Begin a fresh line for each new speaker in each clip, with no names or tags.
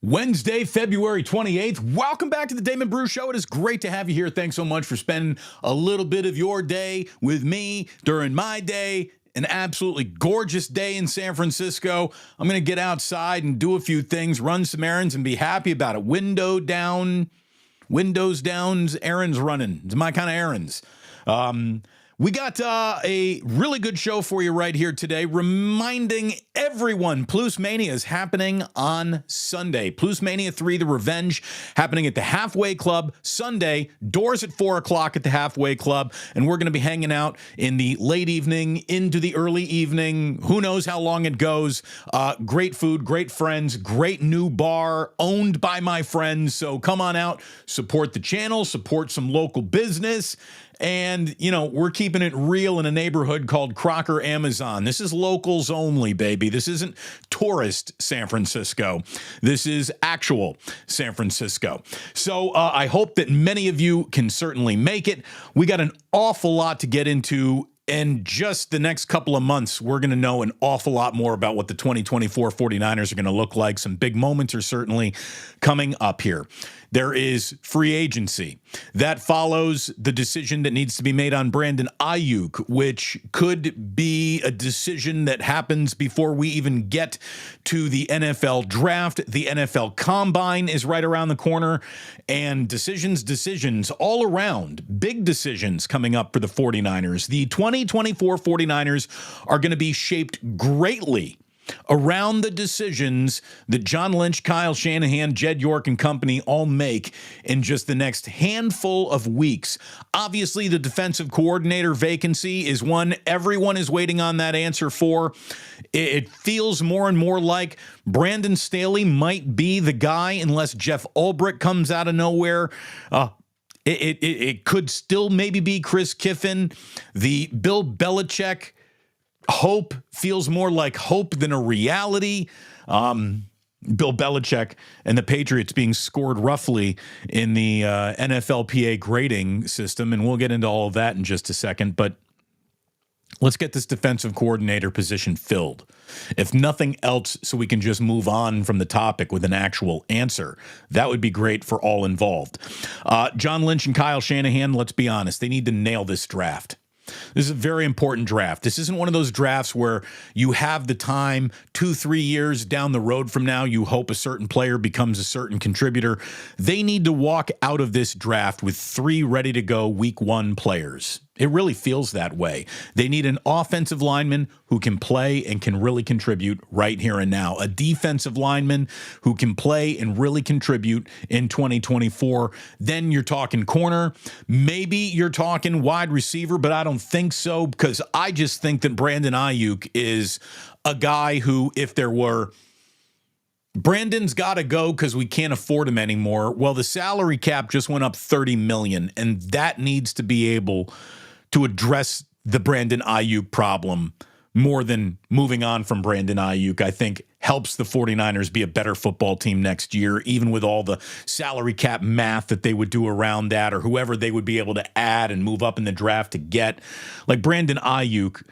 Wednesday, February 28th. Welcome back to the Damon Brew Show. It is great to have you here. Thanks so much for spending a little bit of your day with me during my day. An absolutely gorgeous day in San Francisco. I'm going to get outside and do a few things, run some errands, and be happy about it. Windows down, errands running. It's my kind of errands. We got a really good show for you right here today, reminding everyone Plus Mania is happening on Sunday. Plus Mania 3, The Revenge, happening at the Halfway Club Sunday. Doors at 4 o'clock at the Halfway Club, and we're going to be hanging out in the late evening into the early evening. Who knows how long it goes. Great food, great friends, great new bar owned by my friends. So come on out, support the channel, support some local business. And, you know, we're keeping it real in a neighborhood called Crocker, Amazon. This is locals only, baby. This isn't tourist San Francisco. This is actual San Francisco. So I hope that many of you can certainly make it. We got an awful lot to get into. In just the next couple of months, we're going to know an awful lot more about what the 2024 49ers are going to look like. Some big moments are certainly coming up here. There is free agency. That follows the decision that needs to be made on Brandon Aiyuk, which could be a decision that happens before we even get to the NFL draft. The NFL Combine is right around the corner, and decisions all around. Big decisions coming up for the 49ers. The 2024 49ers are going to be shaped greatly around the decisions that John Lynch, Kyle Shanahan, Jed York, and company all make in just the next handful of weeks. Obviously, the defensive coordinator vacancy is one everyone is waiting on that answer for. It feels more and more like Brandon Staley might be the guy unless Jeff Ulbrich comes out of nowhere. It could still maybe be Chris Kiffin. The Bill Belichick hope feels more like hope than a reality. Bill Belichick and the Patriots being scored roughly in the NFLPA grading system, and we'll get into all of that in just a second. But let's get this defensive coordinator position filled. If nothing else, so we can just move on from the topic with an actual answer. That would be great for all involved. John Lynch and Kyle Shanahan, let's be honest, they need to nail this draft. This is a very important draft. This isn't one of those drafts where you have the time 2-3 years down the road from now, you hope a certain player becomes a certain contributor. They need to walk out of this draft with 3 ready to go week 1 players. It really feels that way. They need an offensive lineman who can play and can really contribute right here and now. A defensive lineman who can play and really contribute in 2024. Then you're talking corner. Maybe you're talking wide receiver, but I don't think so, because I just think that Brandon Aiyuk is a guy who, if there were Brandon's got to go because we can't afford him anymore. Well, the salary cap just went up $30 million, and that needs to be able to address the Brandon Aiyuk problem more than moving on from Brandon Aiyuk. I think helps the 49ers be a better football team next year, even with all the salary cap math that they would do around that, or whoever they would be able to add and move up in the draft to get. Like Brandon Aiyuk,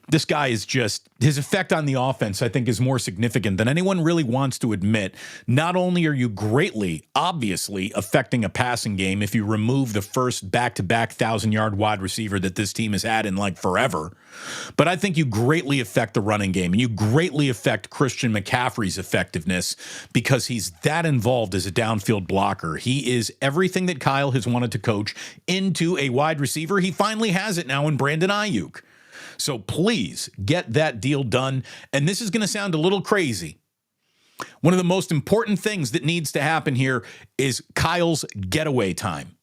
this guy is just, his effect on the offense, I think, is more significant than anyone really wants to admit. Not only are you greatly, obviously, affecting a passing game if you remove the first back-to-back 1,000-yard wide receiver that this team has had in like forever, but I think you greatly affect the running game, and you greatly affect Christian McCaffrey's effectiveness because he's that involved as a downfield blocker. He is everything that Kyle has wanted to coach into a wide receiver. He finally has it now in Brandon Aiyuk. So please get that deal done. And this is going to sound a little crazy. One of the most important things that needs to happen here is Kyle's getaway time.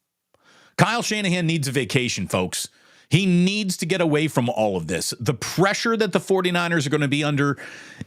Kyle Shanahan needs a vacation, folks. He needs to get away from all of this. The pressure that the 49ers are going to be under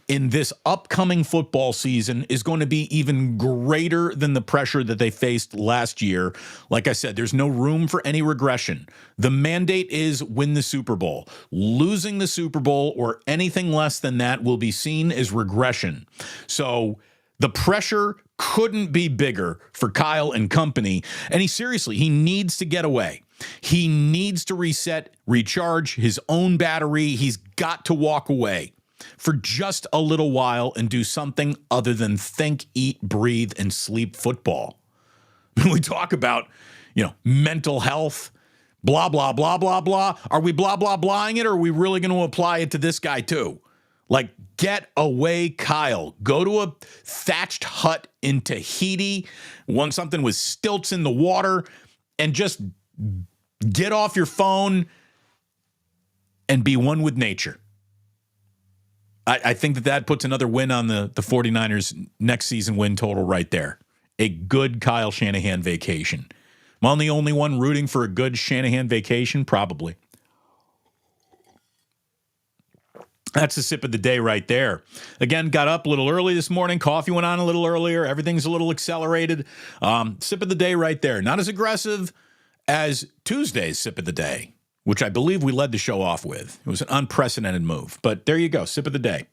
in this upcoming football season is going to be even greater than the pressure that they faced last year. Like I said, there's no room for any regression. The mandate is win the Super Bowl. Losing the Super Bowl or anything less than that will be seen as regression. So the pressure couldn't be bigger for Kyle and company. And he needs to get away. He needs to reset, recharge his own battery. He's got to walk away. for just a little while and do something other than think, eat, breathe, and sleep football. We talk about, mental health, blah, blah, blah, blah, blah. Are we blah, blah, blahing it, or are we really going to apply it to this guy too? Like, get away, Kyle. Go to a thatched hut in Tahiti, something with stilts in the water, and just get off your phone and be one with nature. I think that puts another win on the 49ers next season win total right there. A good Kyle Shanahan vacation. Am I the only one rooting for a good Shanahan vacation? Probably. That's the sip of the day right there. Again, got up a little early this morning. Coffee went on a little earlier. Everything's a little accelerated. Sip of the day right there. Not as aggressive as Tuesday's sip of the day, which I believe we led the show off with. It was an unprecedented move. But there you go, sip of the day.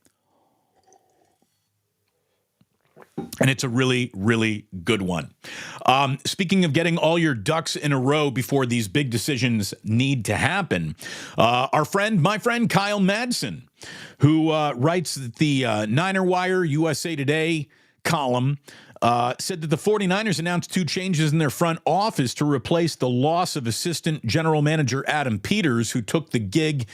And it's a really, really good one. Speaking of getting all your ducks in a row before these big decisions need to happen, my friend Kyle Madsen, who writes the Niner Wire USA Today column, said that the 49ers announced 2 changes in their front office to replace the loss of assistant general manager Adam Peters, who took the gig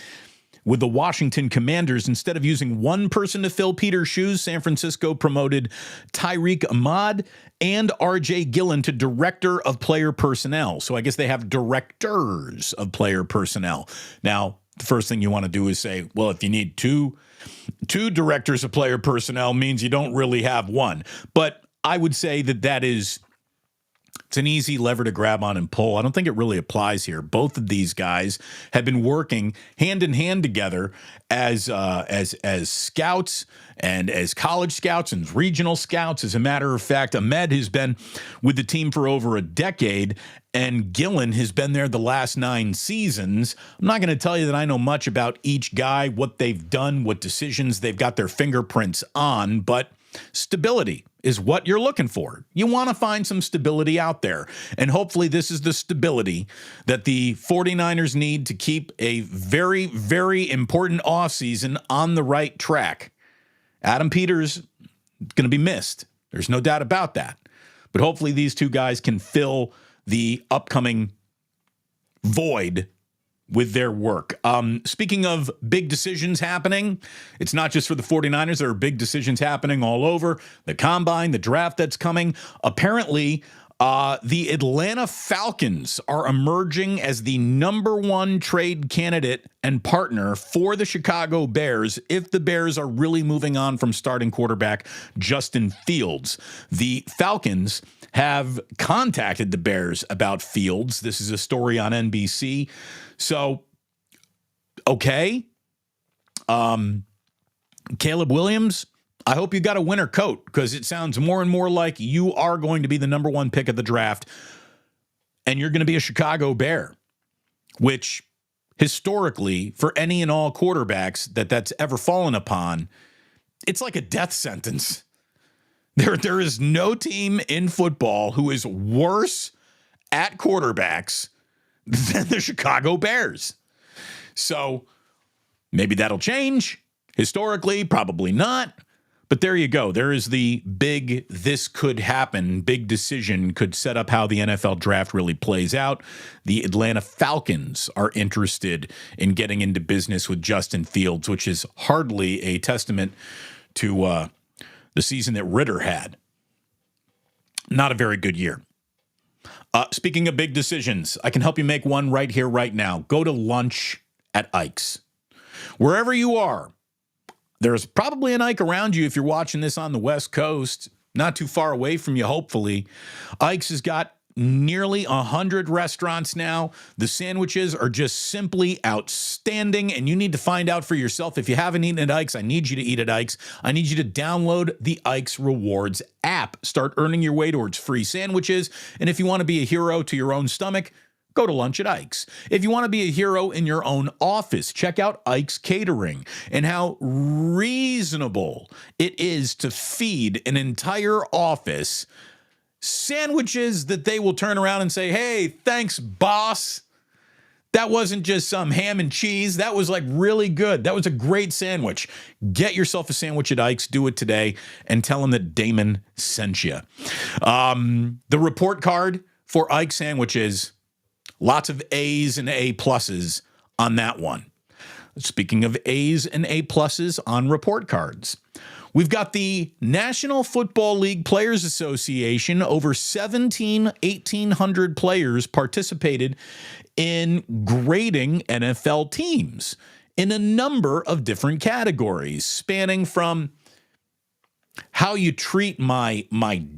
with the Washington Commanders. Instead of using one person to fill Peters' shoes, San Francisco promoted Tyreek Ahmad and R.J. Gillen to director of player personnel. So I guess they have directors of player personnel. Now, the first thing you want to do is say, well, if you need two directors of player personnel, means you don't really have one. But I would say that it's an easy lever to grab on and pull. I don't think it really applies here. Both of these guys have been working hand in hand together as scouts and as college scouts and regional scouts. As a matter of fact, Ahmed has been with the team for over a decade, and Gillen has been there the last 9 seasons. I'm not going to tell you that I know much about each guy, what they've done, what decisions they've got their fingerprints on, but stability is what you're looking for. You want to find some stability out there. And hopefully this is the stability that the 49ers need to keep a very, very important offseason on the right track. Adam Peters is going to be missed. There's no doubt about that. But hopefully these 2 guys can fill the upcoming void with their work. Speaking of big decisions happening, it's not just for the 49ers. There are big decisions happening all over. The combine, the draft that's coming. Apparently, the Atlanta Falcons are emerging as the number 1 trade candidate and partner for the Chicago Bears if the Bears are really moving on from starting quarterback Justin Fields. The Falcons have contacted the Bears about Fields. This is a story on NBC. So, okay. Caleb Williams, I hope you got a winter coat, because it sounds more and more like you are going to be the number 1 pick of the draft, and you're going to be a Chicago Bear, which historically, for any and all quarterbacks that's ever fallen upon, it's like a death sentence. There is no team in football who is worse at quarterbacks than the Chicago Bears. So maybe that'll change. Historically, probably not. But there you go. There is the big this could happen, big decision could set up how the NFL draft really plays out. The Atlanta Falcons are interested in getting into business with Justin Fields, which is hardly a testament to the season that Ritter had. Not a very good year. Speaking of big decisions, I can help you make one right here, right now. Go to lunch at Aiyuk's. Wherever you are, there's probably an Aiyuk around you if you're watching this on the West Coast, not too far away from you, hopefully. Aiyuk's has got nearly 100 restaurants now. The sandwiches are just simply outstanding, and you need to find out for yourself. If you haven't eaten at Aiyuk's, I need you to eat at Aiyuk's. I need you to download the Aiyuk's Rewards app. Start earning your way towards free sandwiches. And if you want to be a hero to your own stomach, go to lunch at Aiyuk's. If you want to be a hero in your own office, check out Aiyuk's Catering and how reasonable it is to feed an entire office sandwiches that they will turn around and say, hey, thanks, boss. That wasn't just some ham and cheese. That was like really good. That was a great sandwich. Get yourself a sandwich at Ike's. Do it today and tell them that Damon sent you. The report card for Ike sandwiches, lots of A's and A pluses on that one. Speaking of A's and A pluses on report cards, we've got the National Football League Players Association. Over 1,800 players participated in grading NFL teams in a number of different categories, spanning from how you treat my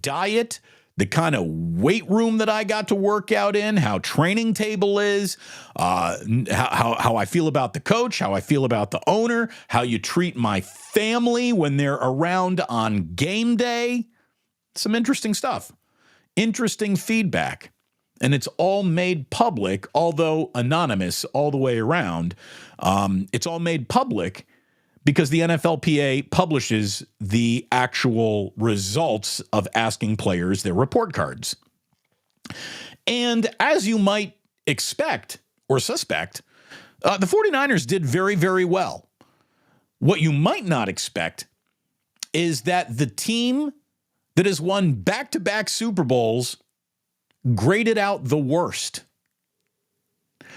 diet, the kind of weight room that I got to work out in, how training table is, how I feel about the coach, how I feel about the owner, how you treat my family when they're around on game day. Some interesting stuff, interesting feedback. And it's all made public, although anonymous all the way around. It's all made public because the NFLPA publishes the actual results of asking players their report cards. And as you might expect or suspect, the 49ers did very, very well. What you might not expect is that the team that has won back-to-back Super Bowls graded out the worst.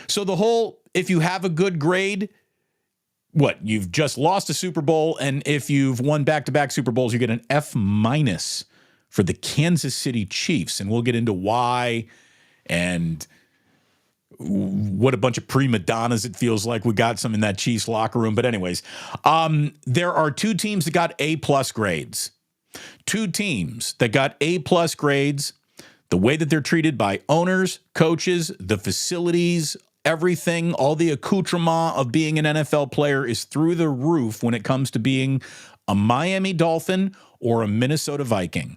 So the whole, if you have a good grade, what, you've just lost a Super Bowl, and if you've won back-to-back Super Bowls, you get an F- for the Kansas City Chiefs. And we'll get into why and what a bunch of prima donnas it feels like we got some in that Chiefs locker room. But anyways, there are two teams that got A-plus grades. Two teams that got A-plus grades. The way that they're treated by owners, coaches, the facilities, everything, all the accoutrement of being an NFL player is through the roof when it comes to being a Miami Dolphin or a Minnesota Viking.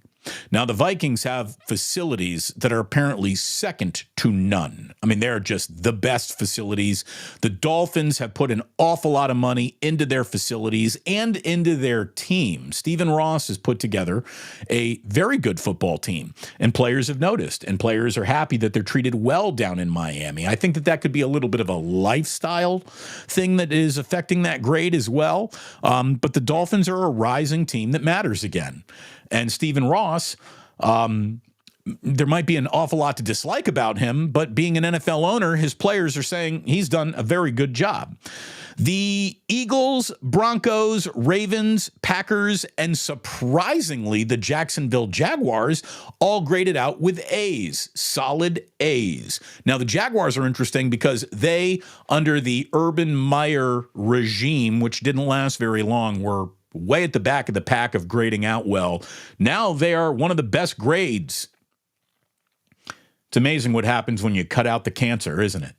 Now, the Vikings have facilities that are apparently second to none. I mean, they're just the best facilities. The Dolphins have put an awful lot of money into their facilities and into their team. Stephen Ross has put together a very good football team, and players have noticed, and players are happy that they're treated well down in Miami. I think that that could be a little bit of a lifestyle thing that is affecting that grade as well. But the Dolphins are a rising team that matters again. And Stephen Ross, there might be an awful lot to dislike about him, but being an NFL owner, his players are saying he's done a very good job. The Eagles, Broncos, Ravens, Packers, and surprisingly, the Jacksonville Jaguars all graded out with A's, solid A's. Now, the Jaguars are interesting because they, under the Urban Meyer regime, which didn't last very long, were way at the back of the pack of grading out well. Now they are one of the best grades. It's amazing what happens when you cut out the cancer, isn't it?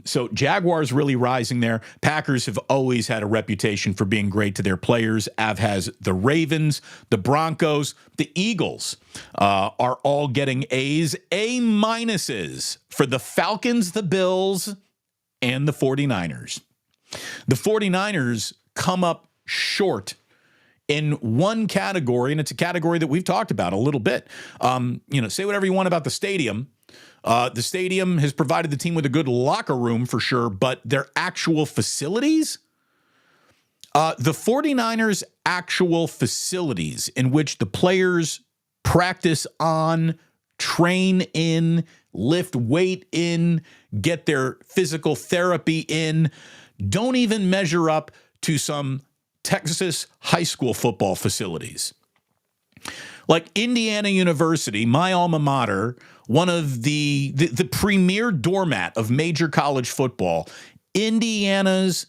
So Jaguars really rising there. Packers have always had a reputation for being great to their players, as has the Ravens, the Broncos, the Eagles are all getting A's, A- for the Falcons, the Bills, and the 49ers. The 49ers come up short in one category, and it's a category that we've talked about a little bit. Say whatever you want about the stadium. The stadium has provided the team with a good locker room for sure, but their actual facilities, the 49ers' actual facilities in which the players practice on, train in, lift weight in, get their physical therapy in, don't even measure up to some Texas high school football facilities. Like Indiana University, my alma mater, one of the premier doormat of major college football, Indiana's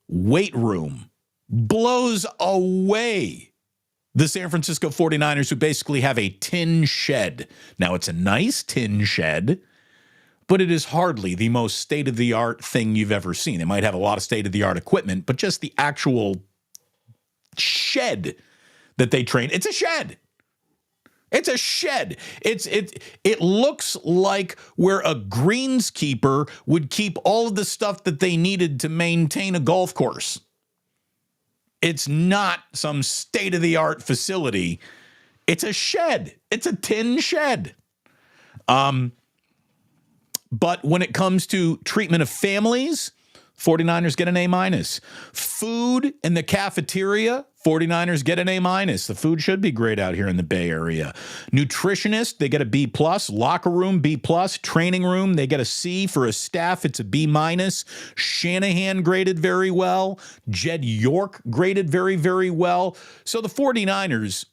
weight room blows away the San Francisco 49ers, who basically have a tin shed. Now, it's a nice tin shed, but it is hardly the most state-of-the-art thing you've ever seen. They might have a lot of state-of-the-art equipment, but just the actual shed that they train. It's a shed. It's a shed. It looks like where a greenskeeper would keep all of the stuff that they needed to maintain a golf course. It's not some state-of-the-art facility. It's a shed. It's a tin shed. But when it comes to treatment of families, 49ers get an A-. Food in the cafeteria, 49ers get an A-. The food should be great out here in the Bay Area. Nutritionist, they get a B+. Locker room, B+. Training room, they get a C. For a staff, it's a B-. Shanahan graded very well. Jed York graded very, very well. So the 49ers,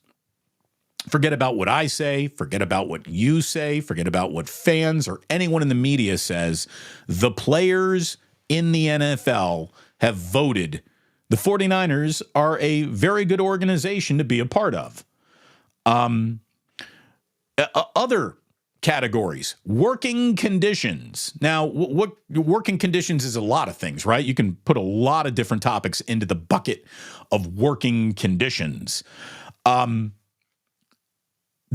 forget about what I say, forget about what you say, forget about what fans or anyone in the media says. The players in the NFL have voted the 49ers are a very good organization to be a part of. Other categories, working conditions. Now, what working conditions is a lot of things, right? You can put a lot of different topics into the bucket of working conditions. The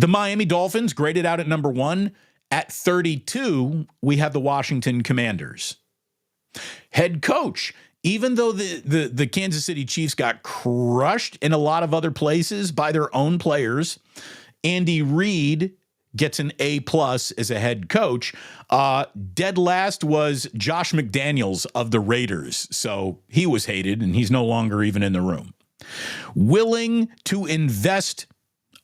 Miami Dolphins graded out at number 1. At 32, we have the Washington Commanders. Head coach, even though the Kansas City Chiefs got crushed in a lot of other places by their own players, Andy Reid gets an A+ as a head coach. Dead last was Josh McDaniels of the Raiders. So he was hated, and he's no longer even in the room. Willing to invest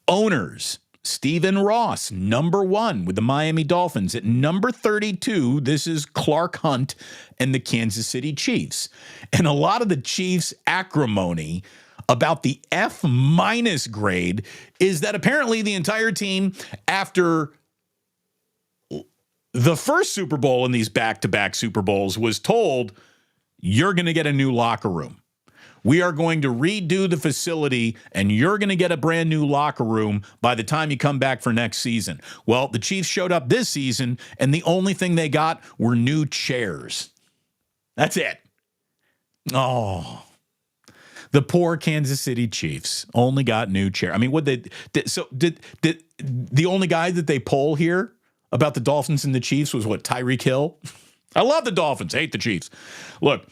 owners. Stephen Ross, number 1 with the Miami Dolphins. At number 32, this is Clark Hunt and the Kansas City Chiefs. And a lot of the Chiefs' acrimony about the F- grade is that apparently the entire team, after the first Super Bowl in these back-to-back Super Bowls, was told, you're going to get a new locker room. We are going to redo the facility, and you're going to get a brand new locker room by the time you come back for next season. Well, the Chiefs showed up this season, and the only thing they got were new chairs. That's it. Oh, the poor Kansas City Chiefs only got new chairs. I mean, did the only guy that they poll here about the Dolphins and the Chiefs was what, Tyreek Hill? I love the Dolphins, hate the Chiefs. Look,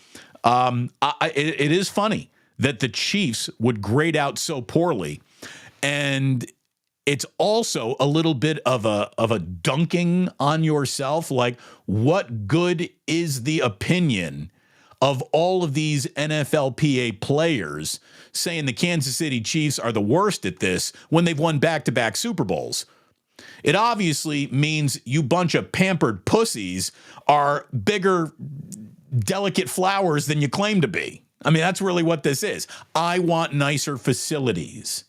it is funny that the Chiefs would grade out so poorly, and it's also a little bit of a dunking on yourself. Like, what good is the opinion of all of these NFLPA players saying the Kansas City Chiefs are the worst at this when they've won back-to-back Super Bowls? It obviously means you bunch of pampered pussies are bigger, delicate flowers than you claim to be. I mean, that's really what this is. I want nicer facilities.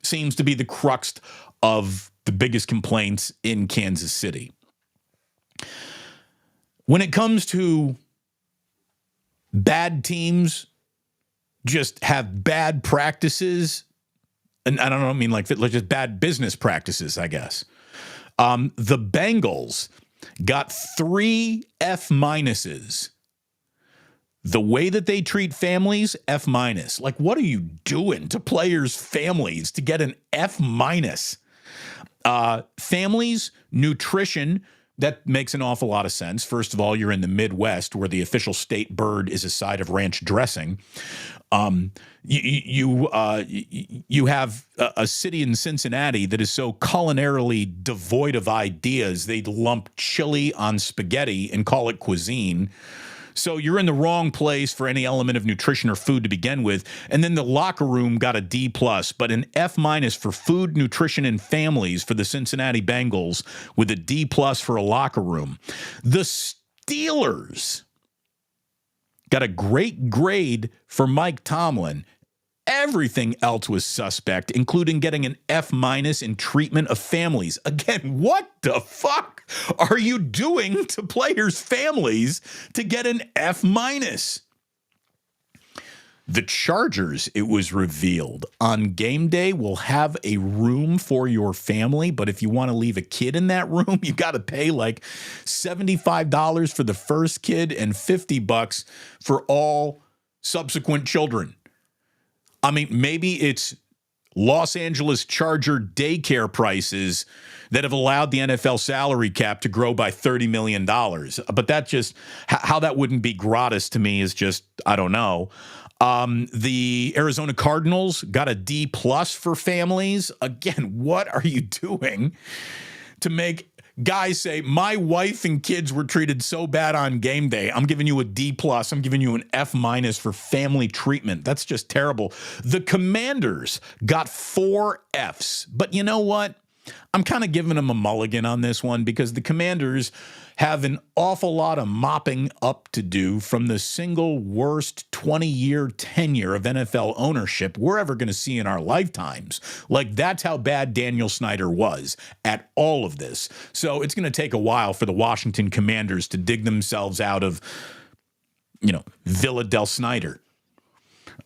Seems to be the crux of the biggest complaints in Kansas City. When it comes to bad teams just have bad practices, and I don't mean like just bad business practices, I guess. The Bengals got 3 F-. The way that they treat families, F-. Like, what are you doing to players' families to get an F-? Families, nutrition, that makes an awful lot of sense. First of all, you're in the Midwest where the official state bird is a side of ranch dressing. You have a city in Cincinnati that is so culinarily devoid of ideas, they lump chili on spaghetti and call it cuisine. So you're in the wrong place for any element of nutrition or food to begin with. And then the locker room got a D+, but an F- for food, nutrition, and families for the Cincinnati Bengals with a D+ for a locker room. The Steelers got a great grade for Mike Tomlin. Everything else was suspect, including getting an F- in treatment of families. Again, what the fuck are you doing to players' families to get an F-? The Chargers, it was revealed, on game day will have a room for your family, but if you want to leave a kid in that room, you got to pay like $75 for the first kid and $50 for all subsequent children. I mean, maybe it's Los Angeles Charger daycare prices that have allowed the NFL salary cap to grow by $30 million. But that just, how that wouldn't be gratis to me is just, I don't know. The Arizona Cardinals got a D+ for families. Again, what are you doing to make guys say, my wife and kids were treated so bad on game day. I'm giving you a D+. I'm giving you an F- for family treatment. That's just terrible. The Commanders got 4 Fs. But you know what? I'm kind of giving them a mulligan on this one because the Commanders have an awful lot of mopping up to do from the single worst 20-year tenure of NFL ownership we're ever going to see in our lifetimes. Like, that's how bad Daniel Snyder was at all of this. So it's going to take a while for the Washington Commanders to dig themselves out of, Villa del Snyder.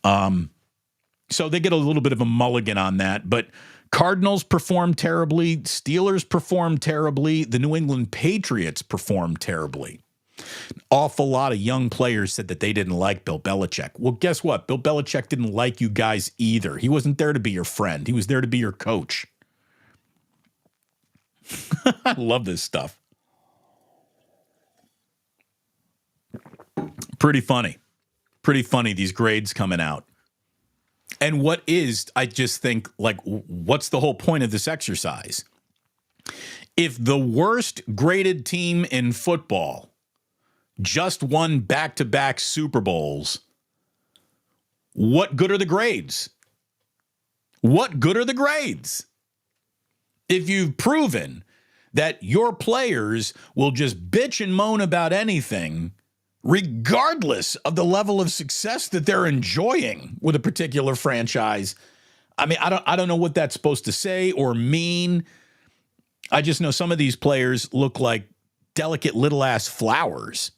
So they get a little bit of a mulligan on that, but Cardinals performed terribly. Steelers performed terribly. The New England Patriots performed terribly. An awful lot of young players said that they didn't like Bill Belichick. Well, guess what? Bill Belichick didn't like you guys either. He wasn't there to be your friend. He was there to be your coach. I love this stuff. Pretty funny. Pretty funny, these grades coming out. And I just think, like, what's the whole point of this exercise? If the worst graded team in football just won back-to-back Super Bowls, what good are the grades? What good are the grades? If you've proven that your players will just bitch and moan about anything, regardless of the level of success that they're enjoying with a particular franchise. I mean, I don't know what that's supposed to say or mean. I just know some of these players look like delicate little ass flowers.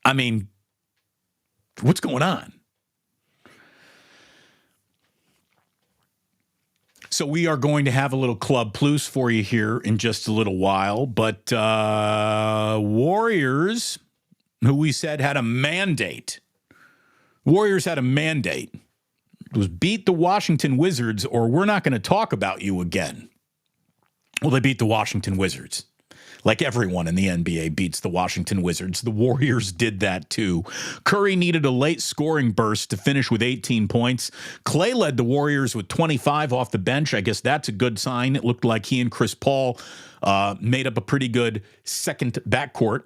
I mean, what's going on? So we are going to have a little Club Plus for you here in just a little while, but Warriors, who we said had a mandate. Warriors had a mandate. It was beat the Washington Wizards or we're not going to talk about you again. Well, they beat the Washington Wizards. Like everyone in the NBA beats the Washington Wizards. The Warriors did that too. Curry needed a late scoring burst to finish with 18 points. Clay led the Warriors with 25 off the bench. I guess that's a good sign. It looked like he and Chris Paul made up a pretty good second backcourt.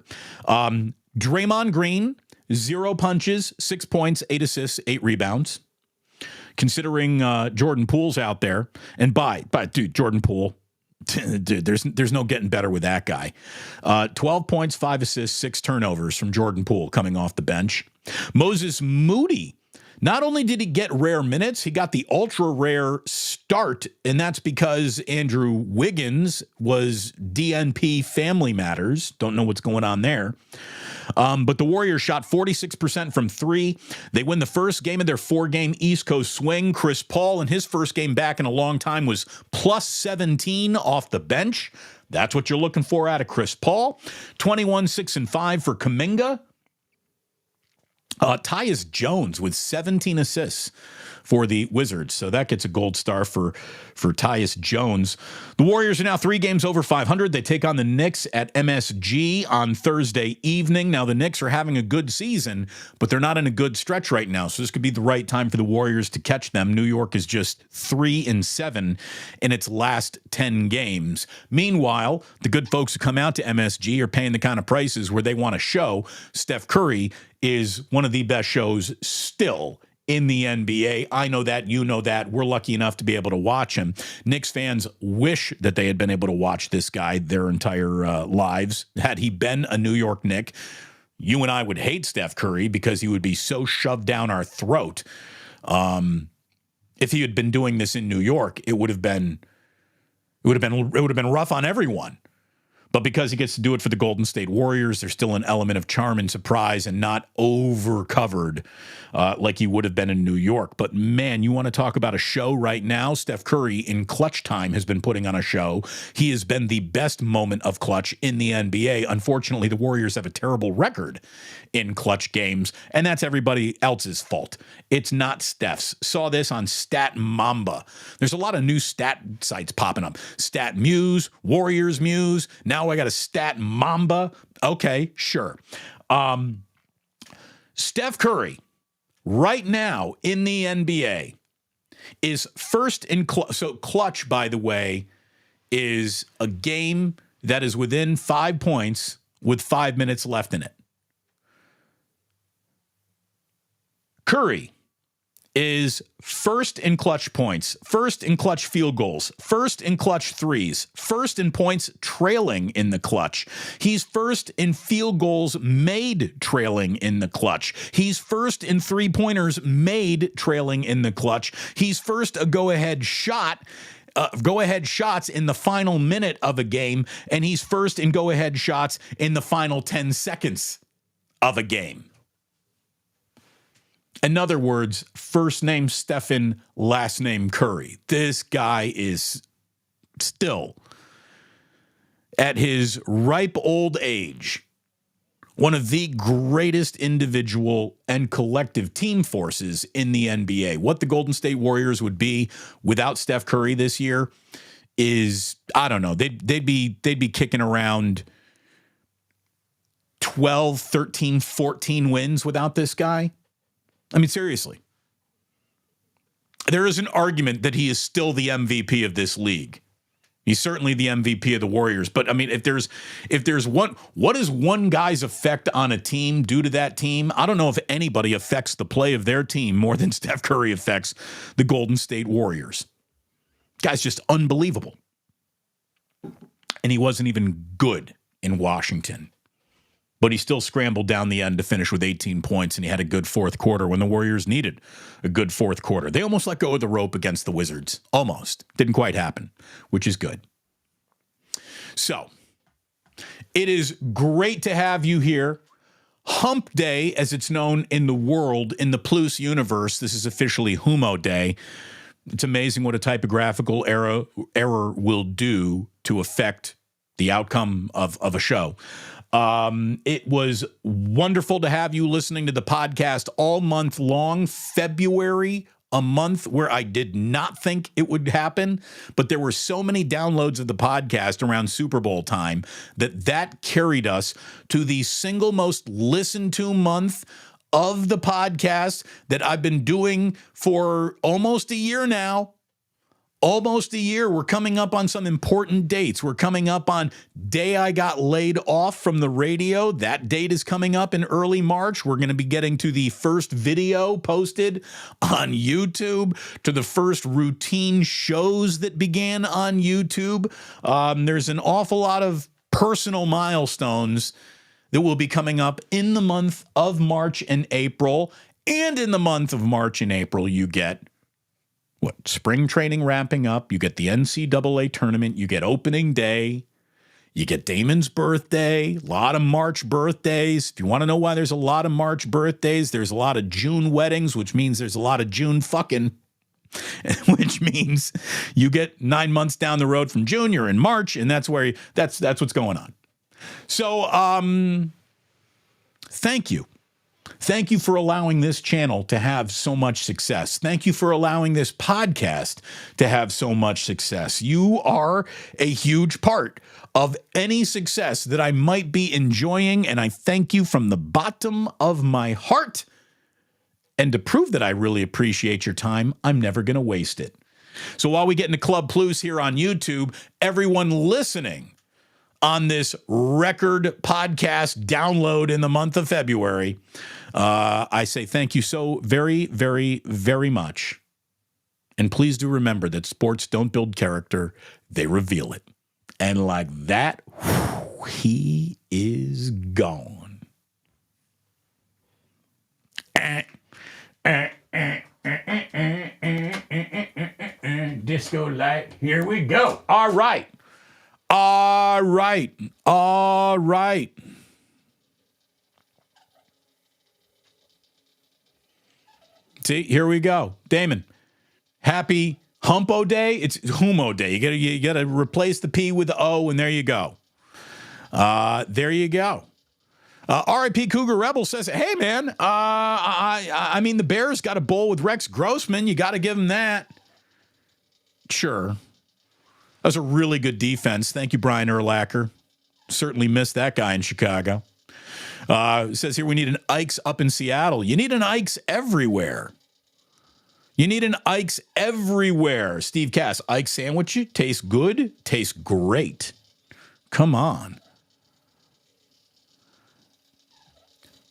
Draymond Green, 0 punches, 6 points, 8 assists, 8 rebounds. Considering Jordan Poole's out there, and dude, Jordan Poole, dude, there's no getting better with that guy. 12 points, 5 assists, 6 turnovers from Jordan Poole coming off the bench. Moses Moody, not only did he get rare minutes, he got the ultra rare start, and that's because Andrew Wiggins was DNP family matters. Don't know what's going on there. But the Warriors shot 46% from 3. They win the first game of their 4-game East Coast swing. Chris Paul in his first game back in a long time was plus 17 off the bench. That's what you're looking for out of Chris Paul. 21, 6, and 5 for Kuminga. Tyus Jones with 17 assists for the Wizards. So that gets a gold star for Tyus Jones. The Warriors are now 3 games over 500. They take on the Knicks at MSG on Thursday evening. Now, the Knicks are having a good season, but they're not in a good stretch right now. So this could be the right time for the Warriors to catch them. New York is just 3-7 in its last 10 games. Meanwhile, the good folks who come out to MSG are paying the kind of prices where they want to show Steph Curry is one of the best shows still in the NBA. I know that. You know that. We're lucky enough to be able to watch him. Knicks fans wish that they had been able to watch this guy their entire lives. Had he been a New York Knick, you and I would hate Steph Curry because he would be so shoved down our throat. If he had been doing this in New York, it would have been rough on everyone. But because he gets to do it for the Golden State Warriors, there's still an element of charm and surprise and not over-covered like he would have been in New York. But, man, you want to talk about a show right now? Steph Curry in clutch time has been putting on a show. He has been the best moment of clutch in the NBA. Unfortunately, the Warriors have a terrible record in clutch games, and that's everybody else's fault. It's not Steph's. Saw this on Stat Mamba. There's a lot of new stat sites popping up. Stat Muse, Warriors Muse. Now I got a Stat Mamba. Okay, sure. Steph Curry, right now in the NBA, is first in clutch. So clutch, by the way, is a game that is within 5 points with 5 minutes left in it. Curry is first in clutch points, first in clutch field goals, first in clutch threes, first in points trailing in the clutch. He's first in field goals made trailing in the clutch. He's first in three-pointers made trailing in the clutch. He's first a go-ahead shots in the final minute of a game, and he's first in go-ahead shots in the final 10 seconds of a game. In other words, first name Stephen, last name Curry. This guy is still, at his ripe old age, one of the greatest individual and collective team forces in the NBA. What the Golden State Warriors would be without Steph Curry this year is, I don't know, they'd be kicking around 12, 13, 14 wins without this guy. I mean, seriously. There is an argument that he is still the MVP of this league. He's certainly the MVP of the Warriors. But, I mean, if there's one, what is one guy's effect on a team due to that team? I don't know if anybody affects the play of their team more than Steph Curry affects the Golden State Warriors. Guy's just unbelievable. And he wasn't even good in Washington. But he still scrambled down the end to finish with 18 points, and he had a good fourth quarter when the Warriors needed a good fourth quarter. They almost let go of the rope against the Wizards. Almost. Didn't quite happen, which is good. So, it is great to have you here. Hump Day, as it's known in the world, in the Plus universe, this is officially Humo Day. It's amazing what a typographical error will do to affect the outcome of a show. It was wonderful to have you listening to the podcast all month long. February, a month where I did not think it would happen, but there were so many downloads of the podcast around Super Bowl time that carried us to the single most listened to month of the podcast that I've been doing for almost a year now. Almost a year. We're coming up on some important dates. We're coming up on day I got laid off from the radio. That date is coming up in early March. We're going to be getting to the first video posted on YouTube, to the first routine shows that began on YouTube. There's an awful lot of personal milestones that will be coming up in the month of March and April. And in the month of March and April, you get spring training wrapping up, you get the NCAA tournament, you get opening day, you get Damon's birthday, a lot of March birthdays. If you want to know why there's a lot of March birthdays, there's a lot of June weddings, which means there's a lot of June fucking, which means you get 9 months down the road from Junior in March, and that's what's going on. So, thank you. Thank you for allowing this channel to have so much success. Thank you for allowing this podcast to have so much success. You are a huge part of any success that I might be enjoying, and I thank you from the bottom of my heart. And to prove that I really appreciate your time, I'm never going to waste it. So while we get into Club Plus here on YouTube, everyone listening on this record podcast download in the month of February, I say thank you so very, very, very much. And please do remember that sports don't build character, they reveal it. And like that, he is gone. Disco light, here we go. All right. All right. All right. See, here we go. Damon, happy Humpo Day. It's Humo Day. You gotta replace the P with the O, and there you go. There you go. R.I.P. Cougar Rebel says, hey, man, I mean, the Bears got a bowl with Rex Grossman. You got to give them that. Sure. That was a really good defense. Thank you, Brian Urlacher. Certainly missed that guy in Chicago. It says here we need an Ike's up in Seattle. You need an Ike's everywhere. You need an Ike's everywhere. Steve Cass, Ike's sandwich tastes good, tastes great. Come on.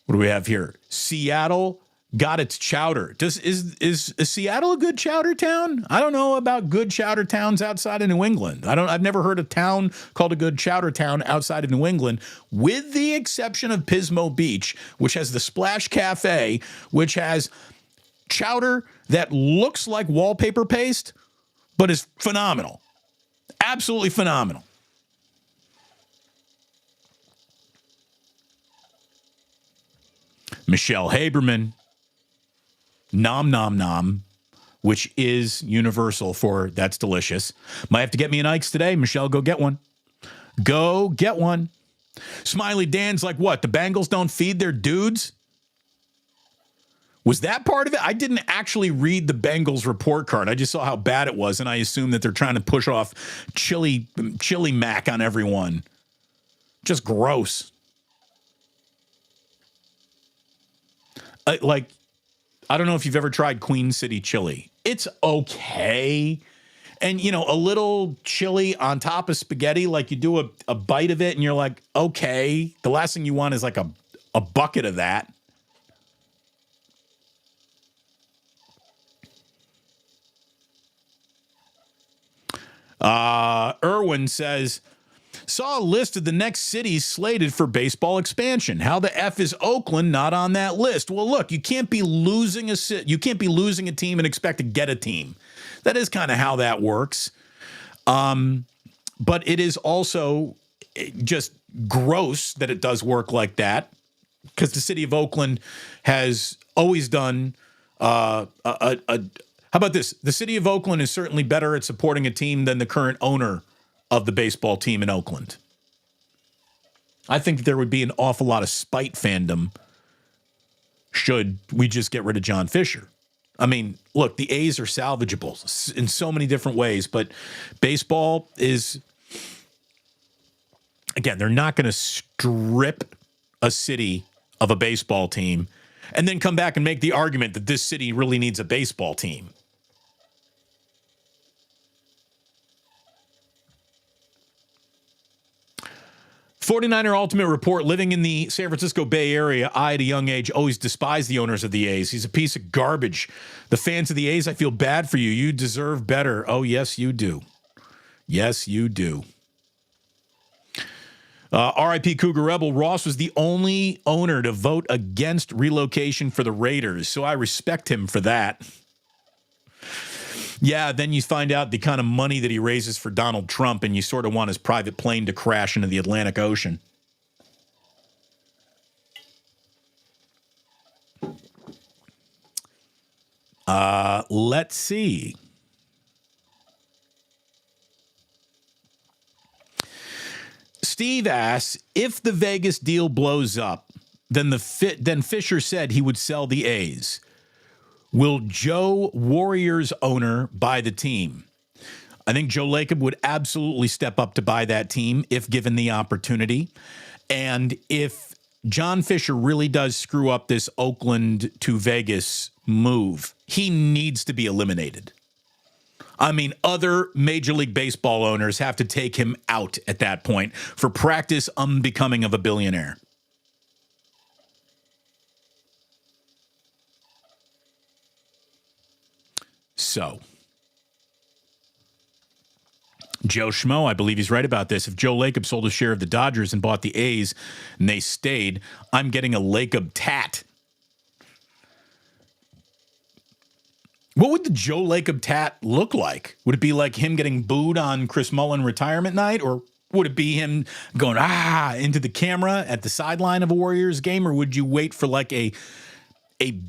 What do we have here? Seattle got its chowder. Is Seattle a good chowder town? I don't know about good chowder towns outside of New England. I've never heard a town called a good chowder town outside of New England, with the exception of Pismo Beach, which has the Splash Cafe, which has chowder that looks like wallpaper paste, but is phenomenal. Absolutely phenomenal. Michelle Haberman, nom nom nom, which is universal for that's delicious. Might have to get me an Ike's today. Michelle, go get one. Go get one. Smiley Dan's like, what? The Bengals don't feed their dudes? Was that part of it? I didn't actually read the Bengals report card. I just saw how bad it was, and I assume that they're trying to push off chili mac on everyone. Just gross. I don't know if you've ever tried Queen City chili. It's okay. And, a little chili on top of spaghetti, like you do a bite of it and you're like, okay. The last thing you want is like a bucket of that. Irwin says, saw a list of the next cities slated for baseball expansion. How the F is Oakland not on that list? Well, look, you can't be losing a team and expect to get a team. That is kind of how that works. But it is also just gross that it does work like that, because the city of Oakland has always done how about this? The city of Oakland is certainly better at supporting a team than the current owner of the baseball team in Oakland. I think there would be an awful lot of spite fandom should we just get rid of John Fisher. I mean, look, the A's are salvageable in so many different ways, but baseball is, again, they're not going to strip a city of a baseball team and then come back and make the argument that this city really needs a baseball team. '49er Ultimate Report, living in the San Francisco Bay Area, I, at a young age, always despised the owners of the A's. He's a piece of garbage. The fans of the A's, I feel bad for you. You deserve better. Oh, yes, you do. Yes, you do. R.I.P. Cougar Rebel. Ross was the only owner to vote against relocation for the Raiders, so I respect him for that. Yeah, then you find out the kind of money that he raises for Donald Trump, and you sort of want his private plane to crash into the Atlantic Ocean. Let's see. Steve asks, if the Vegas deal blows up, then Fisher said he would sell the A's. Will Joe, Warriors owner, buy the team? I think Joe Lacob would absolutely step up to buy that team if given the opportunity. And if John Fisher really does screw up this Oakland to Vegas move, he needs to be eliminated. I mean, other Major League Baseball owners have to take him out at that point for practice unbecoming of a billionaire. So, Joe Schmo, I believe he's right about this. If Joe Lacob sold a share of the Dodgers and bought the A's and they stayed, I'm getting a Lacob tat. What would the Joe Lacob tat look like? Would it be like him getting booed on Chris Mullin retirement night? Or would it be him going, into the camera at the sideline of a Warriors game? Or would you wait for like a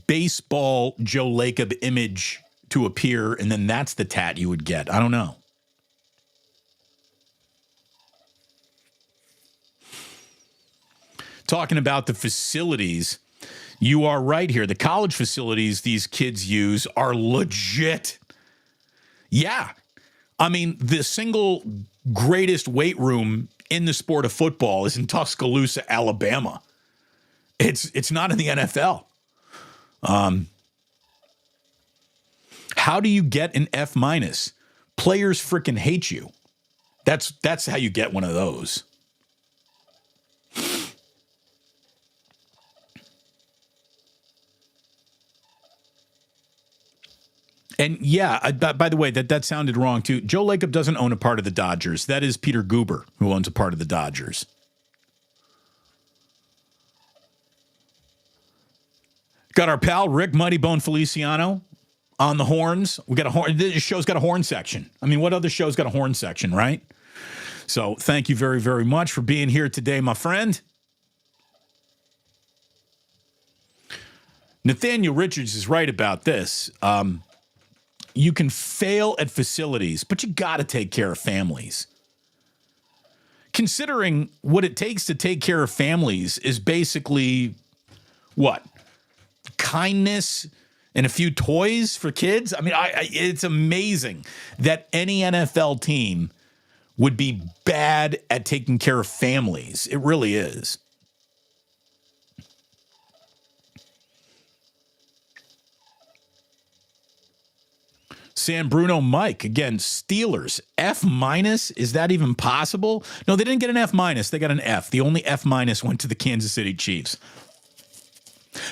baseball Joe Lacob image to appear, and then that's the tat you would get? I don't know. Talking about the facilities, you are right here. The college facilities these kids use are legit. Yeah. I mean, the single greatest weight room in the sport of football is in Tuscaloosa, Alabama. It's not in the NFL. How do you get an F minus? Players freaking hate you. That's how you get one of those. And yeah, by the way, that sounded wrong too. Joe Lacob doesn't own a part of the Dodgers. That is Peter Guber who owns a part of the Dodgers. Got our pal Rick Mighty Bone Feliciano on the horns. We got a horn. This show's got a horn section. I mean, what other show's got a horn section, right? So thank you very, very much for being here today, my friend. Nathaniel Richards is right about this. You can fail at facilities, but you got to take care of families. Considering what it takes to take care of families is basically what? Kindness and a few toys for kids? I mean, it's amazing that any NFL team would be bad at taking care of families. It really is. San Bruno Mike, again, Steelers, F minus. Is that even possible? No, they didn't get an F minus. They got an F. The only F minus went to the Kansas City Chiefs.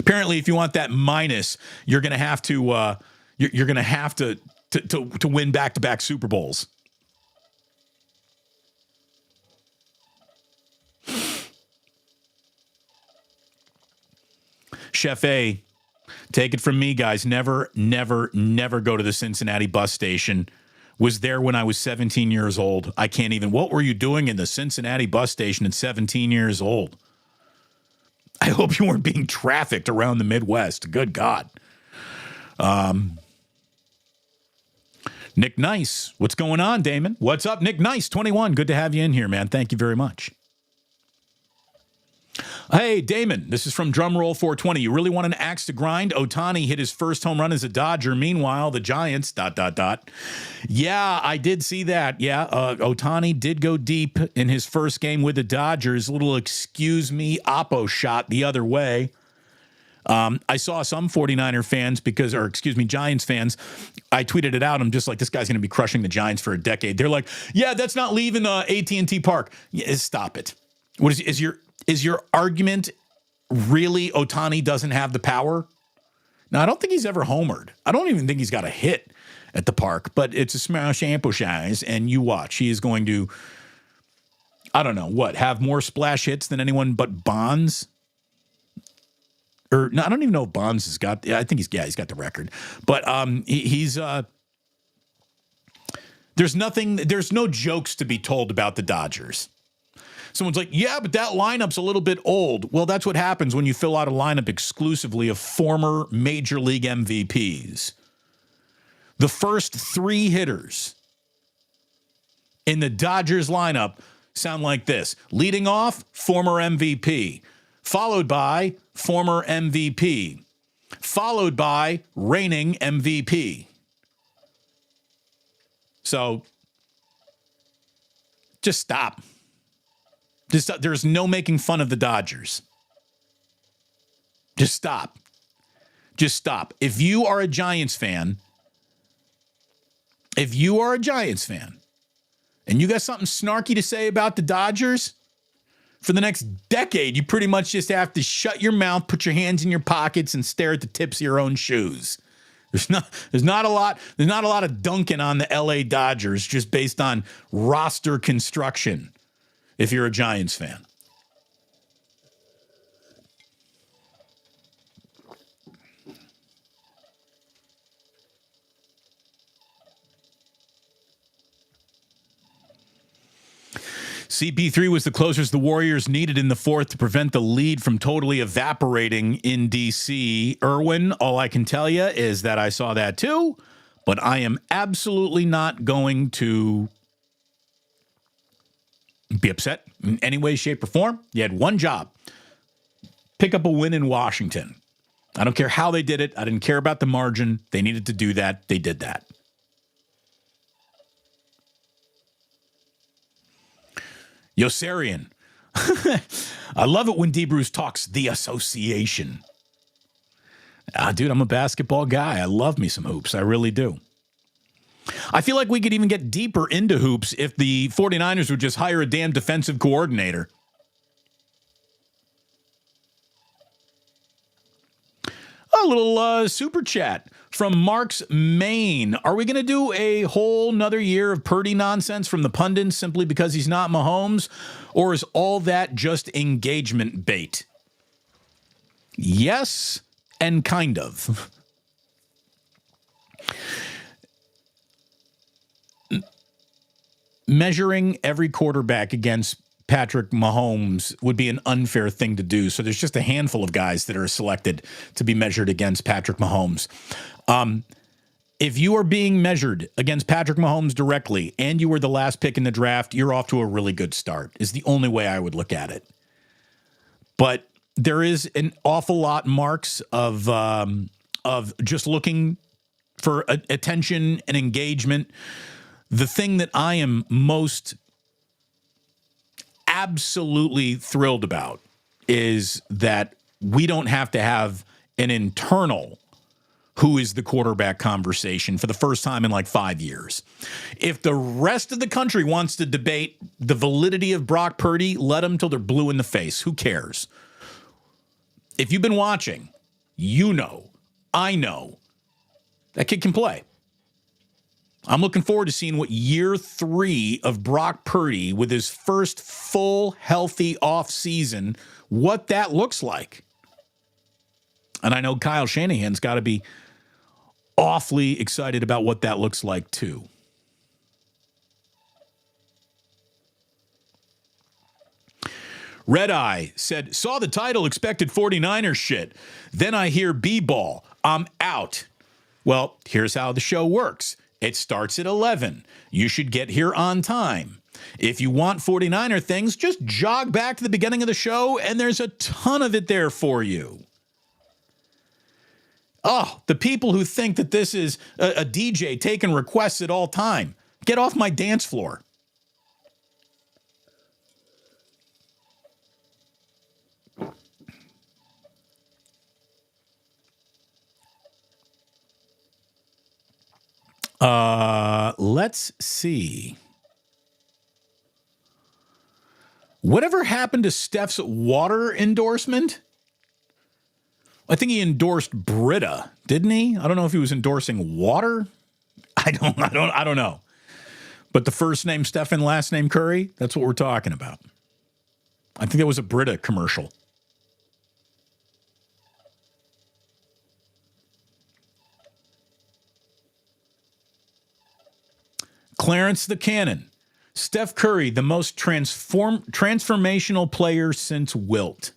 Apparently, if you want that minus, you're going to have to you're going to have to win back-to-back Super Bowls. Chef A, take it from me, guys. Never, never, never go to the Cincinnati bus station. Was there when I was 17 years old. I can't even. What were you doing in the Cincinnati bus station at 17 years old? I hope you weren't being trafficked around the Midwest. Good God. Nick Nice. What's going on, Damon? What's up, Nick Nice, 21. Good to have you in here, man. Thank you very much. Hey, Damon, this is from Drumroll 420. You really want an axe to grind? Ohtani hit his first home run as a Dodger. Meanwhile, the Giants, ... Yeah, I did see that. Yeah, Ohtani did go deep in his first game with the Dodgers. Little excuse me, oppo shot the other way. I saw some 49er fans Giants fans. I tweeted it out. I'm just like, this guy's going to be crushing the Giants for a decade. They're like, yeah, that's not leaving AT&T Park. Yeah, stop it. What is your argument really Ohtani doesn't have the power? Now, I don't think he's ever homered. I don't even think he's got a hit at the park, but it's a smash ample size, and you watch. He is going to, I don't know, have more splash hits than anyone but Bonds? Or, no, I don't even know if Bonds has got, I think he's got the record. But there's no jokes to be told about the Dodgers. Someone's like, yeah, but that lineup's a little bit old. Well, that's what happens when you fill out a lineup exclusively of former Major League MVPs. The first three hitters in the Dodgers lineup sound like this. Leading off, former MVP. Followed by former MVP. Followed by reigning MVP. So, just stop. There's no making fun of the Dodgers. Just stop. Just stop. If you are a Giants fan, and you got something snarky to say about the Dodgers, for the next decade, you pretty much just have to shut your mouth, put your hands in your pockets, and stare at the tips of your own shoes. There's not a lot of dunking on the LA Dodgers just based on roster construction. If you're a Giants fan. CP3 was the closers the Warriors needed in the fourth to prevent the lead from totally evaporating in D.C. Irwin, all I can tell you is that I saw that too, but I am absolutely not going to be upset in any way, shape, or form. You had one job. Pick up a win in Washington. I don't care how they did it. I didn't care about the margin. They needed to do that. They did that. Yosarian. I love it when D. Bruce talks the association. Dude, I'm a basketball guy. I love me some hoops. I really do. I feel like we could even get deeper into hoops if the 49ers would just hire a damn defensive coordinator. A little super chat from Mark's Maine. Are we going to do a whole nother year of Purdy nonsense from the pundits simply because he's not Mahomes? Or is all that just engagement bait? Yes, and kind of. Measuring every quarterback against Patrick Mahomes would be an unfair thing to do. So there's just a handful of guys that are selected to be measured against Patrick Mahomes. If you are being measured against Patrick Mahomes directly and you were the last pick in the draft, you're off to a really good start, is the only way I would look at it. But there is an awful lot, Marks, of just looking for attention and engagement. The thing that I am most absolutely thrilled about is that we don't have to have an internal who is the quarterback conversation for the first time in like 5 years. If the rest of the country wants to debate the validity of Brock Purdy, let them till they're blue in the face. Who cares? If you've been watching, you know, I know, that kid can play. I'm looking forward to seeing what year 3 of Brock Purdy with his first full healthy off season, what that looks like. And I know Kyle Shanahan's got to be awfully excited about what that looks like too. Red Eye said, saw the title, expected 49ers shit. Then I hear B-ball. I'm out. Well, here's how the show works. It starts at 11. You should get here on time. If you want 49er things, just jog back to the beginning of the show, and there's a ton of it there for you. Oh, the people who think that this is a DJ taking requests at all time. Get off my dance floor. Let's see. Whatever happened to Steph's water endorsement? I think he endorsed Brita, didn't he? I don't know if he was endorsing water. I don't know. But the first name Stephen, last name Curry, that's what we're talking about. I think that was a Brita commercial. Clarence the Cannon. Steph Curry, the most transformational player since Wilt.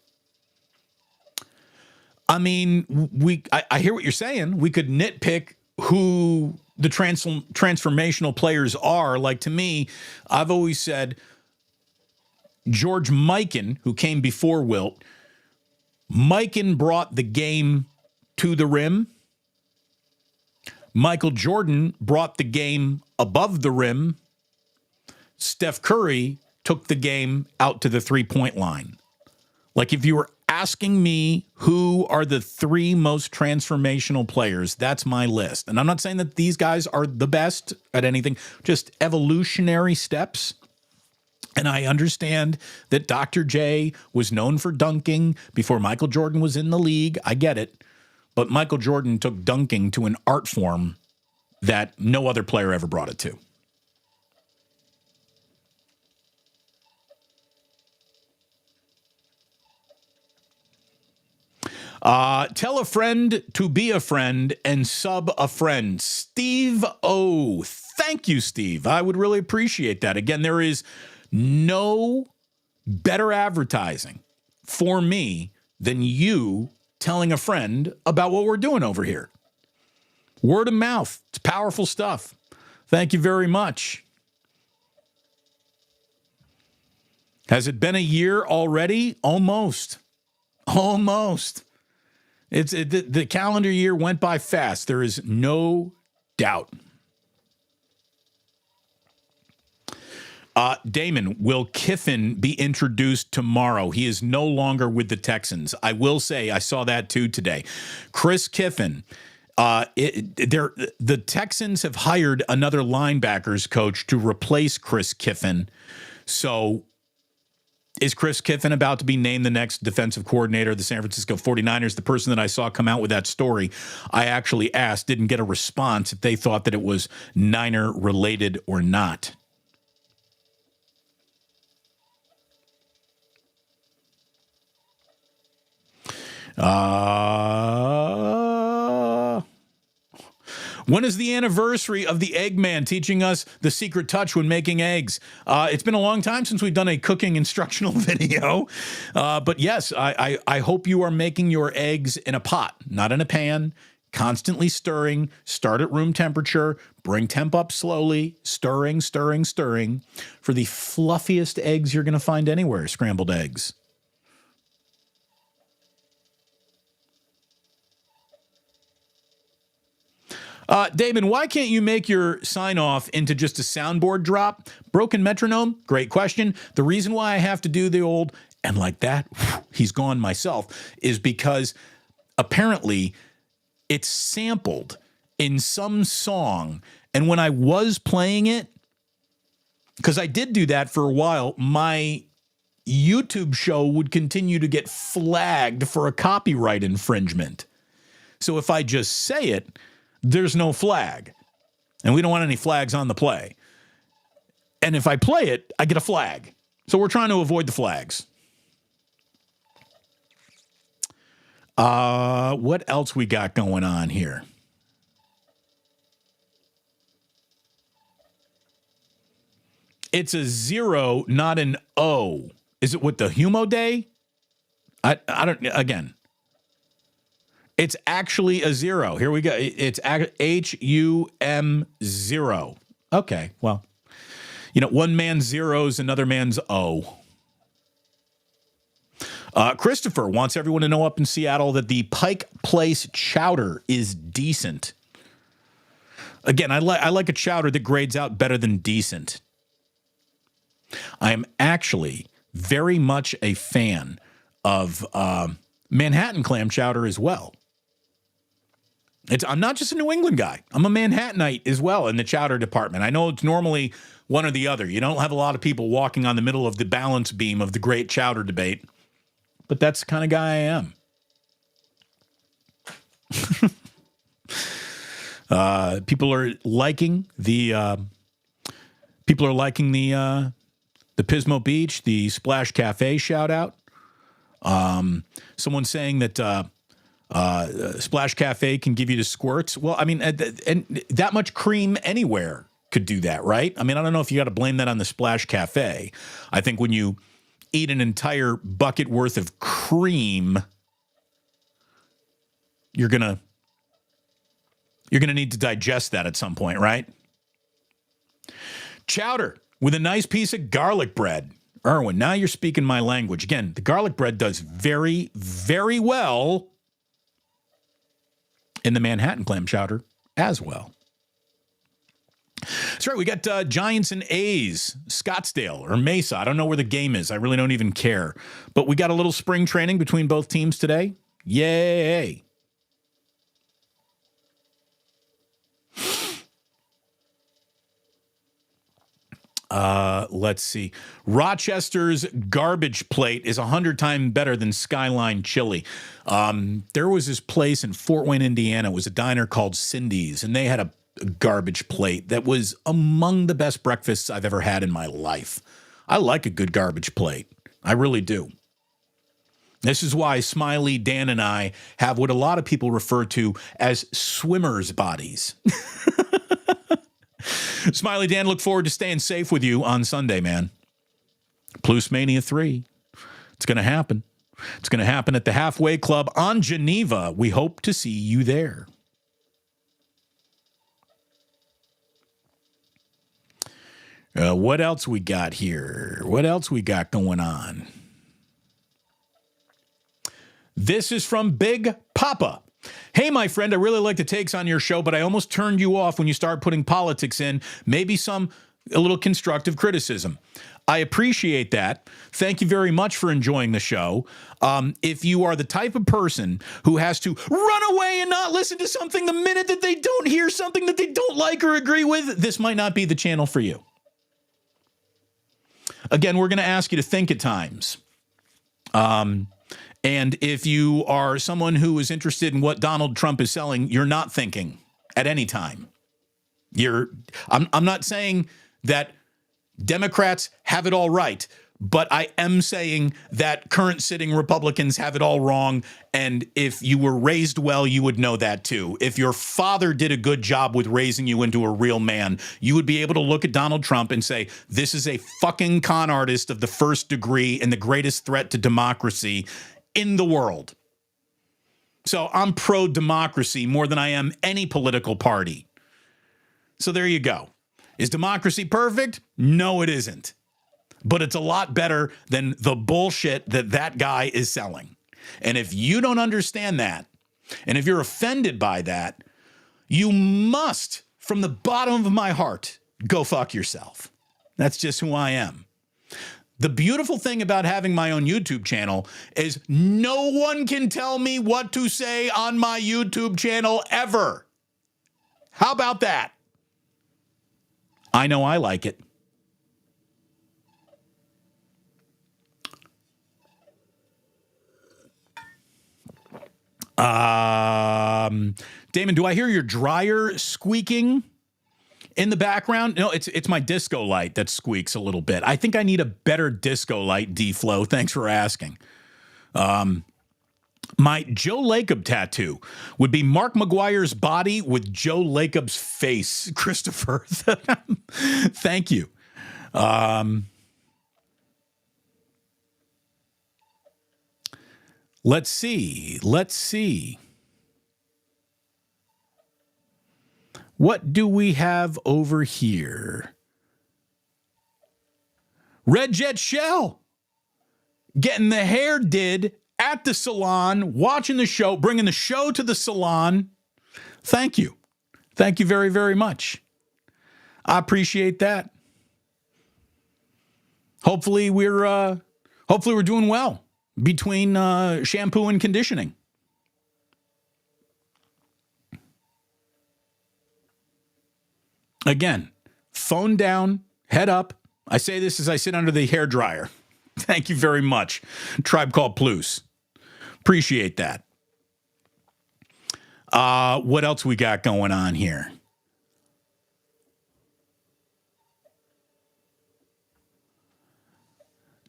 I mean, I hear what you're saying. We could nitpick who the transformational players are. Like, to me, I've always said George Mikan, who came before Wilt. Mikan brought the game to the rim. Michael Jordan brought the game above the rim. Steph Curry took the game out to the three-point line. Like, if you were asking me who are the 3 most transformational players, that's my list. And I'm not saying that these guys are the best at anything, just evolutionary steps. And I understand that Dr. J was known for dunking before Michael Jordan was in the league. I get it. But Michael Jordan took dunking to an art form that no other player ever brought it to. Tell a friend to be a friend and sub a friend. Steve O. Thank you, Steve. I would really appreciate that. Again, there is no better advertising for me than you telling a friend about what we're doing over here. Word of mouth. It's powerful stuff. Thank you very much. Has it been a year already? Almost. Almost. The calendar year went by fast. There is no doubt. Damon, will Kiffin be introduced tomorrow? He is no longer with the Texans. I will say, I saw that too today. Chris Kiffin, the Texans have hired another linebackers coach to replace Chris Kiffin. So is Chris Kiffin about to be named the next defensive coordinator of the San Francisco 49ers? The person that I saw come out with that story, I actually asked, didn't get a response if they thought that it was Niner related or not. When is the anniversary of the Eggman teaching us the secret touch when making eggs? It's been a long time since we've done a cooking instructional video. But yes, I hope you are making your eggs in a pot, not in a pan, constantly stirring, start at room temperature, bring temp up slowly, stirring, stirring, stirring for the fluffiest eggs you're going to find anywhere, scrambled eggs. Damon, why can't you make your sign-off into just a soundboard drop? Broken metronome? Great question. The reason why I have to do the old, and like that, he's gone myself, is because apparently it's sampled in some song. And when I was playing it, because I did do that for a while, my YouTube show would continue to get flagged for a copyright infringement. So if I just say it, there's no flag. And we don't want any flags on the play. And if I play it, I get a flag. So we're trying to avoid the flags. What else we got going on here? It's a 0, not an O. Is it with the Humo Day? I don't, again. It's actually a 0. Here we go. It's HUM 0. Okay, well, one man's zero is another man's O. Christopher wants everyone to know up in Seattle that the Pike Place chowder is decent. Again, I like a chowder that grades out better than decent. I am actually very much a fan of Manhattan clam chowder as well. I'm not just a New England guy. I'm a Manhattanite as well in the chowder department. I know it's normally one or the other. You don't have a lot of people walking on the middle of the balance beam of the great chowder debate, but that's the kind of guy I am. People are liking the Pismo Beach, the Splash Cafe shout out. Someone saying that Splash Cafe can give you the squirts. Well, I mean, and that much cream anywhere could do that, right? I mean, I don't know if you got to blame that on the Splash Cafe. I think when you eat an entire bucket worth of cream, you're gonna need to digest that at some point, right? Chowder with a nice piece of garlic bread. Erwin, now you're speaking my language. Again, the garlic bread does very, very well in the Manhattan clam chowder as well. That's right. We got Giants and A's, Scottsdale or Mesa. I don't know where the game is. I really don't even care. But we got a little spring training between both teams today. Yay. Let's see. Rochester's garbage plate is 100 times better than Skyline Chili. There was this place in Fort Wayne, Indiana. It was a diner called Cindy's, and they had a garbage plate that was among the best breakfasts I've ever had in my life. I like a good garbage plate. I really do. This is why Smiley Dan and I have what a lot of people refer to as swimmers' bodies. Smiley Dan, look forward to staying safe with you on Sunday, man. Plus Mania 3. It's going to happen. It's going to happen at the Halfway Club on Geneva. We hope to see you there. What else we got here? What else we got going on? This is from Big Papa. Hey, my friend, I really like the takes on your show, but I almost turned you off when you started putting politics in. Maybe some a little constructive criticism. I appreciate that. Thank you very much for enjoying the show. If you are the type of person who has to run away and not listen to something the minute that they don't hear something that they don't like or agree with, this might not be the channel for you. Again, we're going to ask you to think at times. And if you are someone who is interested in what Donald Trump is selling, you're not thinking at any time. I'm not saying that Democrats have it all right, but I am saying that current sitting Republicans have it all wrong. And if you were raised well, you would know that too. If your father did a good job with raising you into a real man, you would be able to look at Donald Trump and say, this is a fucking con artist of the first degree and the greatest threat to democracy in the world. So I'm pro-democracy more than I am any political party. So there you go. Is democracy perfect? No, it isn't. But it's a lot better than the bullshit that guy is selling. And if you don't understand that, and if you're offended by that, you must, from the bottom of my heart, go fuck yourself. That's just who I am. The beautiful thing about having my own YouTube channel is no one can tell me what to say on my YouTube channel ever. How about that? I know I like it. Damon, do I hear your dryer squeaking in the background? No, it's my disco light that squeaks a little bit. I think I need a better disco light, D-Flow. Thanks for asking. My Joe Lacob tattoo would be Mark McGuire's body with Joe Lacob's face. Christopher, thank you. Let's see. What do we have over here? Red Jet Shell getting the hair did at the salon, watching the show, bringing the show to the salon. Thank you. Thank you very, very much. I appreciate that. Hopefully we're doing well between shampoo and conditioning. Again, phone down, head up. I say this as I sit under the hairdryer. Thank you very much. Tribe Called Plus. Appreciate that. What else we got going on here?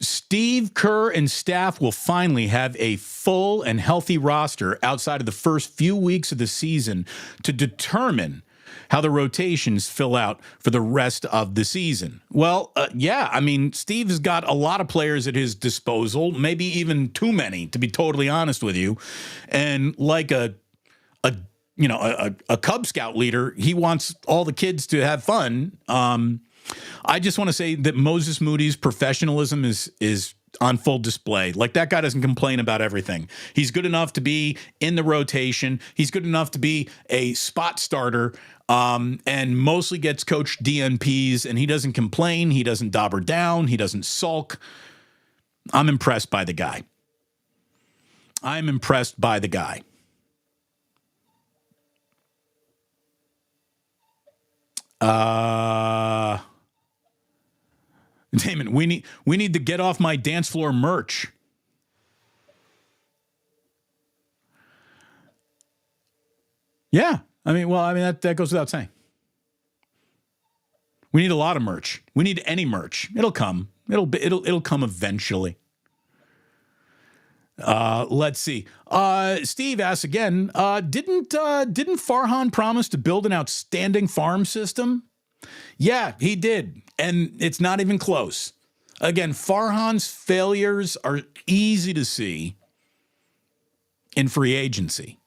Steve Kerr and staff will finally have a full and healthy roster outside of the first few weeks of the season to determine how the rotations fill out for the rest of the season. Well, yeah, I mean, Steve's got a lot of players at his disposal, maybe even too many, to be totally honest with you. And like a Cub Scout leader, he wants all the kids to have fun. I just want to say that Moses Moody's professionalism is on full display. Like, that guy doesn't complain about everything. He's good enough to be in the rotation. He's good enough to be a spot starter, and mostly gets coached DNPs, and he doesn't complain. He doesn't dauber down. He doesn't sulk. I'm impressed by the guy. I'm impressed by the guy. Damon, we need to get off my dance floor merch. Yeah, that goes without saying. We need a lot of merch. We need any merch. It'll come. It'll come eventually. Let's see. Steve asks again, didn't Farhan promise to build an outstanding farm system? Yeah, he did. And it's not even close. Again, Farhan's failures are easy to see in free agency.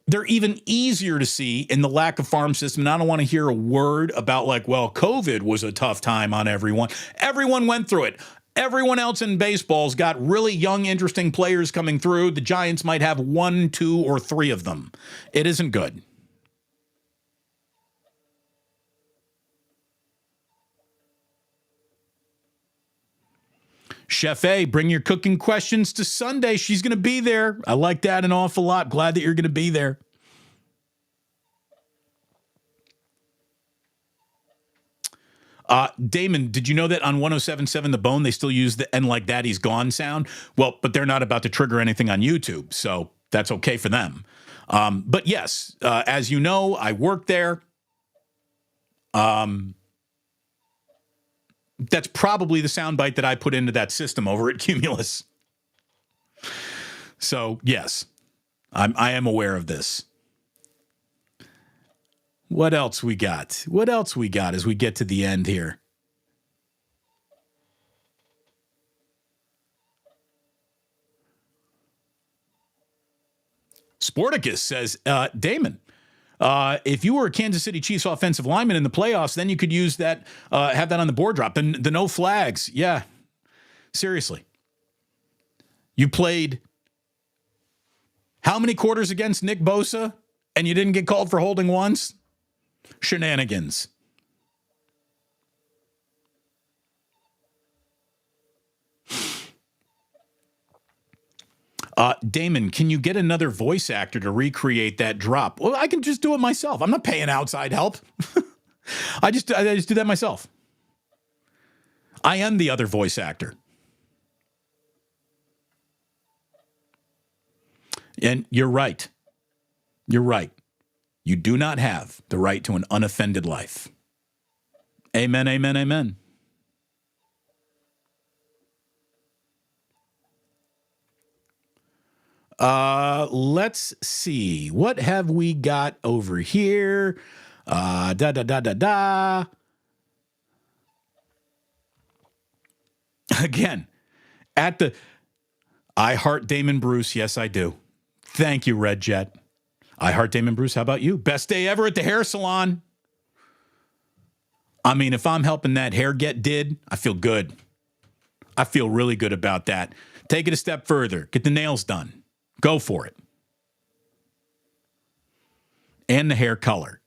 They're even easier to see in the lack of farm system. And I don't want to hear a word about COVID was a tough time on everyone. Everyone went through it. Everyone else in baseball's got really young, interesting players coming through. The Giants might have 1, 2, or 3 of them. It isn't good. Chef A, bring your cooking questions to Sunday. She's going to be there. I like that an awful lot. Glad that you're going to be there. Damon, did you know that on 107.7 The Bone, they still use the "and like that he's gone" sound? Well, but they're not about to trigger anything on YouTube, so that's okay for them. But yes, as you know, I work there. That's probably the soundbite that I put into that system over at Cumulus. So, yes, I am aware of this. What else we got? What else we got as we get to the end here? Sporticus says, Damon, if you were a Kansas City Chiefs offensive lineman in the playoffs, then you could use that, have that on the board drop. The no flags. Yeah. Seriously. You played how many quarters against Nick Bosa and you didn't get called for holding once? Shenanigans. Damon, can you get another voice actor to recreate that drop? Well, I can just do it myself. I'm not paying outside help. I just do that myself. I am the other voice actor. And you're right. You're right. You do not have the right to an unoffended life. Amen, amen, amen. Let's see. What have we got over here? Again, at the I heart Damon Bruce. Yes, I do. Thank you, Red Jet. I heart Damon Bruce. How about you? Best day ever at the hair salon. I mean, if I'm helping that hair get did, I feel good. I feel really good about that. Take it a step further. Get the nails done. Go for it. And the hair color.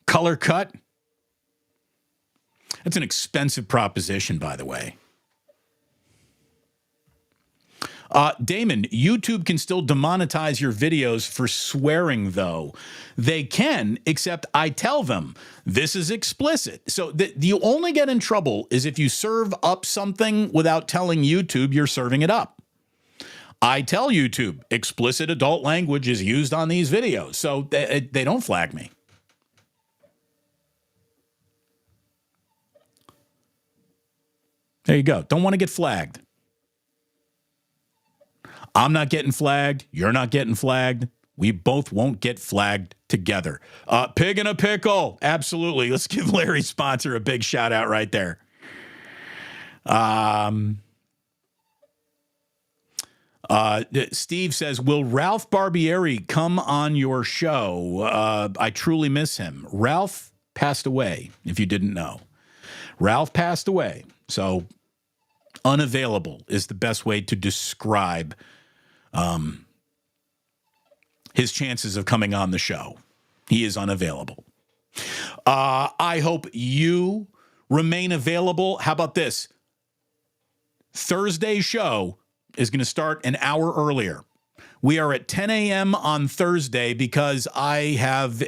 Color cut. That's an expensive proposition, by the way. Damon, YouTube can still demonetize your videos for swearing, though. They can, except I tell them this is explicit. So you only get in trouble is if you serve up something without telling YouTube you're serving it up. I tell YouTube explicit adult language is used on these videos, so they don't flag me. There you go. Don't want to get flagged. I'm not getting flagged. You're not getting flagged. We both won't get flagged together. Pig in a pickle. Absolutely. Let's give Larry's sponsor a big shout out right there. Steve says, will Ralph Barbieri come on your show? I truly miss him. Ralph passed away, if you didn't know. Ralph passed away. So unavailable is the best way to describe his chances of coming on the show. He is unavailable. I hope you remain available. How about this? Thursday's show is going to start an hour earlier. We are at 10 a.m. on Thursday because I have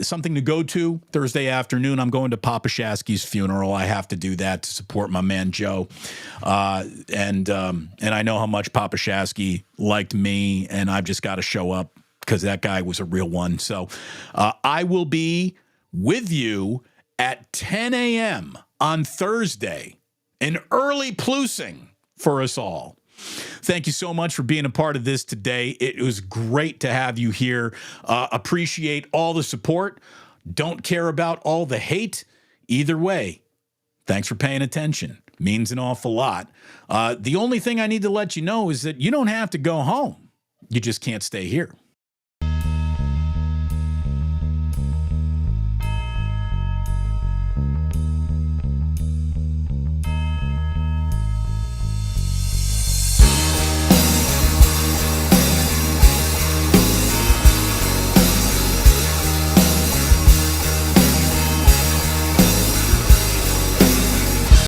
something to go to Thursday afternoon. I'm going to Papa Shasky's funeral. I have to do that to support my man Joe, and I know how much Papa Shasky liked me, and I've just got to show up because that guy was a real one. So I will be with you at 10 a.m. on Thursday, an early plusing for us all. Thank you so much for being a part of this today. It was great to have you here. Appreciate all the support. Don't care about all the hate. Either way, thanks for paying attention. Means an awful lot. The only thing I need to let you know is that you don't have to go home. You just can't stay here.